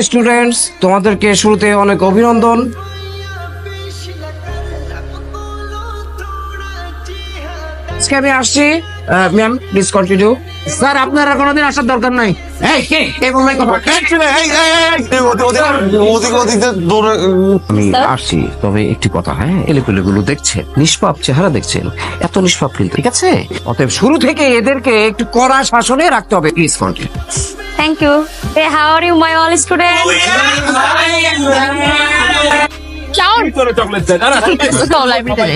Students, তোমাদেরকে শুরুতে অনেক অভিনন্দন। আজকে আমি আসছি। Ma'am please continue. স্যার আপনারা কোনোদিন আসার দরকার নাই। আমি আসছি, তবে একটি কথা, হ্যাঁ, এলেগুলো দেখছেন, নিষ্পাপ চেহারা দেখছেন, এত নিষ্পাপ কিন্তু, ঠিক আছে? অতএব শুরু থেকে এদেরকে একটু কড়া শাসনে রাখতে হবে। Please continue. Thank you. Hey, how are you, my all students? Shaun, go library.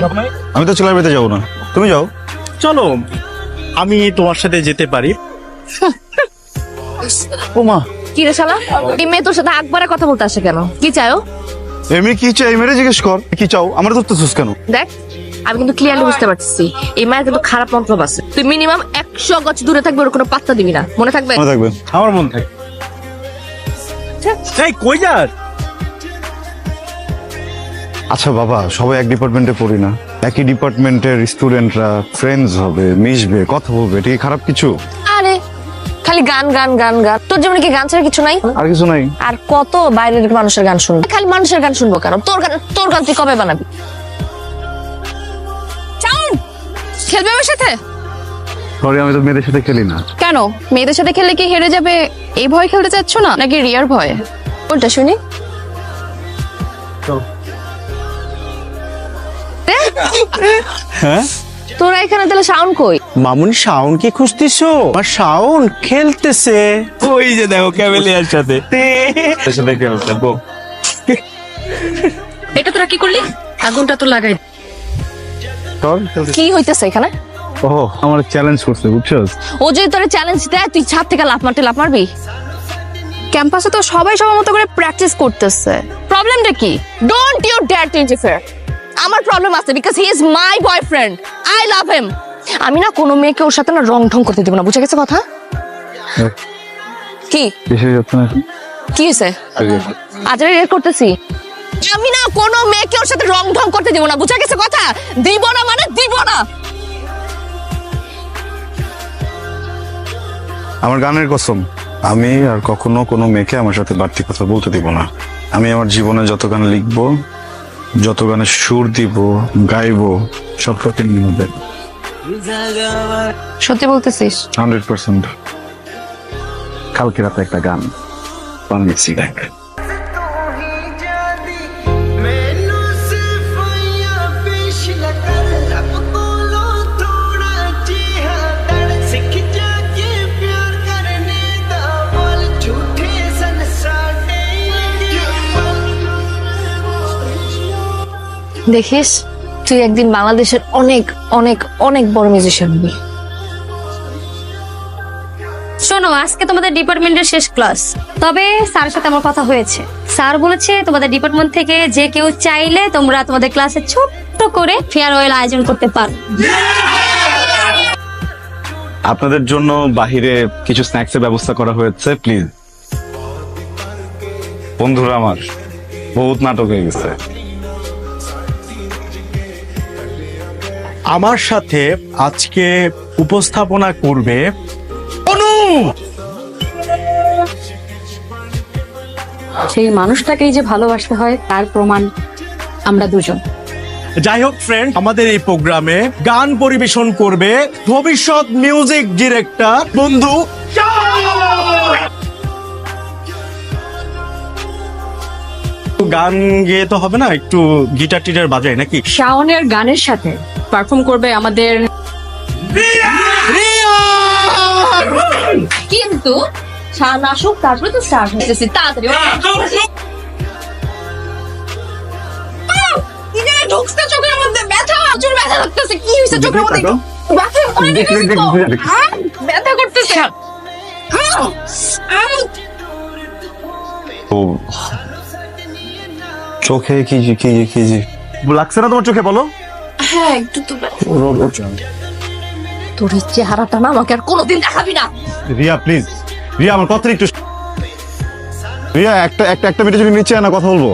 আমি তো লাইব্রেরিতে যাবো না, তুমি যাও। চলো আমি তোমার সাথে যেতে পারি। ও মা, কি রে শালা? এই মেয়ে তোর সাথে আকবারে কথা বলতে আসে কেন? কি চাও? এমনি কি চাই মেরে জিজ্ঞেস কর, কি চাও? আমার ধরতেছিস কেন? দেখ, আমি কিন্তু ক্লিয়ারলি বুঝতে পারছি এই মায়ের কিন্তু খারাপ মন্তব্য আছে। তুই মিনিমাম 100 গজ দূরে থাকবে, ওর কোনো পাত্তা দিবি না, মনে থাকবে? মনে থাকবে। আমার মন থাকে। এই কই যাস? আচ্ছা বাবা, সবাই এক ডিপার্টমেন্টে পড়ি না? একই ডিপার্টমেন্টের স্টুডেন্টরা ফ্রেন্ডস হবে, মিশবে, কথা বলবে, এটা কি খারাপ কিছু? আরে খালি গান গান গান গান, তোর জীবনে কি গান ছাড়া কিছু নাই? আর কিছু নাই। আর কত বাইরের মানুষের গান শুনবো? খালি মানুষের গান শুনবো কেন? তোর গান তুই কবে বানাবি? চাউন খেলবে আমার সাথে? সরি, আমি তো মেয়েদের সাথে খেলি না। কেন? মেয়েদের সাথে খেললে কি হেরে যাবে এই ভয় খেলতে চাচ্ছ না, নাকি রিয়ার ভয়? কোনটা শুনি? হ্যাঁ তোরা এখানে তাহলে সাউন্ড কই? মামুনি, শাওন কি খুঁজতেছো? আর শাওন খেলতেছে ওই যে দেখো ক্যামেলিয়ার সাথে। এটা তোরা কি করলি? আগুনটা তো লাগাই। কি হইতেছে এখানে? ও, আমার চ্যালেঞ্জ করছে, বুঝছস? ও যদি তোরে চ্যালেঞ্জ দেয়, তুই ছাদ থেকে লাফ মারবি? ক্যাম্পাসে তো সবাই সবার মতো করে প্র্যাকটিস করতেছে। প্রবলেমটা কি? Don't you dare to interfere. আমার প্রবলেম আছে, because he is my boyfriend, I love him. আমি না কোনো মেয়েকে ওর সাথে না রং ঢং করতে দেব না, বুঝে গেছে কথা? কি কি হয়েছে? আজ রেড করতেছি। আমি না কোনো মেয়েকে ওর সাথে রং ঢং করতে দেব না, বুঝে গেছে কথা? দিব না মানে দিব না। আমার গানের কসম, আমি আর কখনো কোনো মেয়েকে আমার সাথে বাড়তি কথা বলতে দিব না। আমি আমার জীবনে যত গান লিখবো, যত গানে সুর দিব, গাইবো, সব প্রতিদিন হবে। সত্যি বলতেছিস? 100%। কালকে রাতে একটা গান বানিয়েছি, দেখ। দেখিস, তুই একদিন বাংলাদেশের অনেক অনেক অনেক বড় মিউজিশিয়ান হবি। শোনো, আজকে তোমাদের ডিপার্টমেন্টের শেষ ক্লাস, তবে স্যারের সাথে আমার কথা হয়েছে। স্যার বলেছে তোমাদের ডিপার্টমেন্ট থেকে যে কেউ চাইলে তোমরা তোমাদের ক্লাসে ছোট্ট করে ফেয়ারওয়েল আয়োজন করতে পারো। আপনাদের জন্য বাহিরে কিছু স্ন্যাক্সের ব্যবস্থা করা হয়েছে, প্লিজ। বন্ধুরা আমার বহুত নাটক হয়ে গেছে। আমার সাথে আজকে উপস্থাপনা করবে অনু। সেই মানুষটাকেই যে ভালোবাসতে হয় তার প্রমাণ আমরা দুজন। যাই হোক ফ্রেন্ড, আমাদের এই প্রোগ্রামে গান পরিবেশন করবে ভবিষ্যৎ মিউজিক ডিরেক্টর বন্ধু। গান গেয়ে তো হবে না, একটু গিটার টিটার বাজায় নাকি? শাওনের গানের সাথে পারফর্ম করবে আমাদের কিন্তু শান আসুক, তারপরে তো স্টার্ট হইতেছি। তাড়াতাড়ি ঢুকছে চোখের মধ্যে, ব্যথা, প্রচুর ব্যথা লাগতেছে। কি হয়েছে চোখের মধ্যে? ব্যথা অনেক ব্যথা করতেছে। ও, চোখে কি কি কি লাগছে না তোমার চোখে? বলো। হ্যাঁ, একটু তো তোর এই চেহারাটা না আমাকে আর কোনোদিন দেখাবি না। রিয়া প্লিজ, রিয়া আমার কথা একটু। রিয়া একটা মিনিট যদি নিচে না কথা বলবো।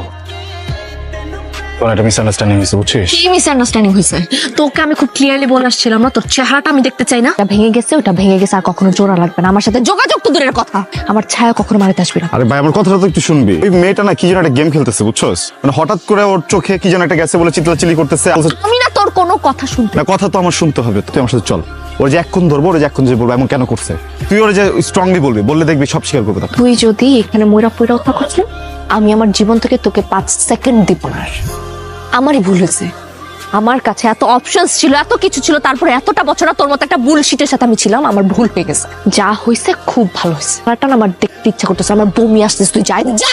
তোর একটা মিসআন্ডারস্ট্যান্ডিং হয়েছে বুঝছিস? কি মিসআন্ডারস্ট্যান্ডিং হয়েছে? তোকে আমি খুব ক্লিয়ারলি বলে আসছিলাম না, তোর চেহারাটা আমি দেখতে চাই না। ওটা ভেঙে গেছে, ওটা ভেঙে গেছে, আর কখনো জোড়া লাগবে না। আমার সাথে যোগাযোগ তো দূরের কথা, আমার ছায়া কখনো মারিতে আসবি না। আরে ভাই আমার কথাটা তো একটু শুনবি। ওই মেয়েটা না কি যেন একটা গেম খেলতেছে বুঝছস, মানে হঠাৎ করে ওর চোখে কি যেন একটা গেছে বলে চিল্লাচিল্লি করতেছে। আমি না তোর কোনো কথা শুনতে। না কথা তো আমার শুনতে হবে, তুই আমার সাথে চল। ওর যে এক্ষণ ধরবো, ওর যে এক্ষণ যে বলবো এমন কেন করছে, তুই ওর যে স্ট্রংলি বলবি, বললে দেখবি সব স্বীকার করবে তখন। তুই যদি এখানে ময়রা পয়রা কথা করছিস, আমি আমার জীবন থেকে তোকে 5 সেকেন্ড দিব না। আমারই ভুল হয়েছে, আমার কাছে এত অপশনস ছিল, এত কিছু ছিল, তারপরে এতটা বছর তোর মতো একটা বুলশিটের সাথে আমি ছিলাম। আমার ভুল হয়ে গেছে, যা হয়েছে খুব ভালো হয়েছে। ব্যাপারটা না আমার দেখতে ইচ্ছা করতেছে, আমার বমি আসতেছে। তুই যাই যা।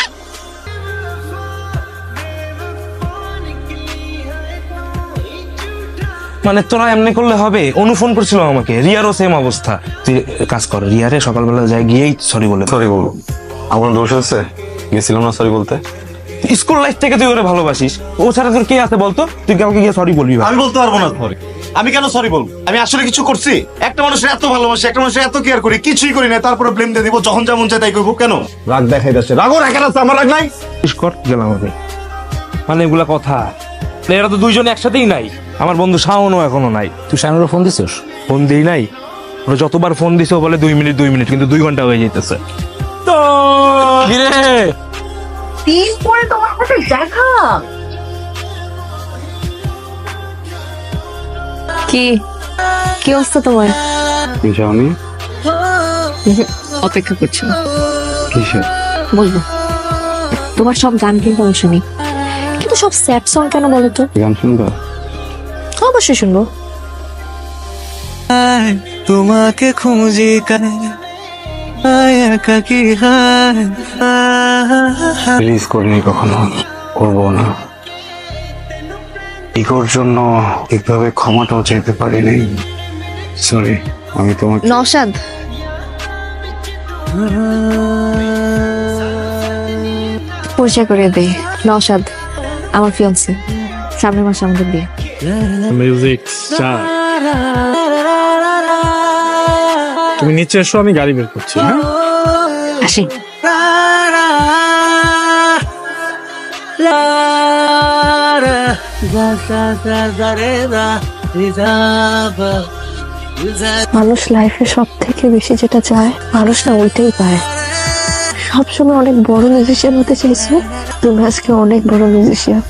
মানে তোরা এমনি করলে হবে? অনু ফোন করছিল আমাকে, রিয়ারও সেম অবস্থা। তুই কাজ কর, রিয়ারে সকালবেলা যাই গিয়েই সরি বলে। সরি বলবো? আমার দোষ আছে, গেছিলাম না সরি বলতে। স্কুল লাইফ থেকে তুই ওরে ভালোবাসিস, ও ছাড়া তোর কে আছে বলতো? তুই কাউকে গিয়ে সরি বলবি? আমি বলতে পারবো না সরি। আমি কেন সরি বলবো? আমি আসলে কিছু করছি? একটা মানুষের এত ভালোবাসি, একটা মানুষের এত কেয়ার করি, কিছুই করি না, তারপরে ব্লেম দিয়ে দিব, যখন যেমন চাই তাই করবো। কেন রাগ দেখাই যাচ্ছে, রাগও রাখেন আছে, আমার রাগ নাই। কর গেলাম আমি। মানে এগুলা কথা, এরা তো দুইজনে একসাথেই নাই। আমার বন্ধু শাওনও এখনো নাই। তুই শানুরও ফোন দিছিস? ফোন দিই নাই, ওরা যতবার ফোন দিছে ও বলে 2 মিনিট 2 মিনিট, কিন্তু 2 ঘন্টা হয়ে যেতেছে। তো কিরে দিন পরে তোমার সাথে দেখা। কি কি অবস্থা তোমার? যাওনি? অপেক্ষা করছি, কিসে? বলবো। তোমার সব গান কিন্তু আমি শুনি, কিন্তু সব স্যাড সং কেন বলো তো? গান শুনবা? অবশ্যই শুনবো। তোমাকে খুঁজি রিলিজ করিনি কখনো, করবো না। ইগোর জন্য ঠিকভাবে ক্ষমাটাও চাইতে পারিনি, সরি। আমি তোমাকে নওশাদ, পরিচয় করে দেই। নওশাদ আমার ফিয়ান্সে, সামনের মাসে আমাদের বিয়ে। মিউজিক স্টার, তুমি নিচে এসো, আমি গাড়ি বের করছি। হ্যাঁ আসি। মানুষ লাইফে সব থেকে বেশি যেটা চায়, মানুষ না ওইটাই পায়। সবসময় অনেক বড় মিউজিশিয়ান হতে চাইছো, তুমি আজকে অনেক বড় মিউজিশিয়ান।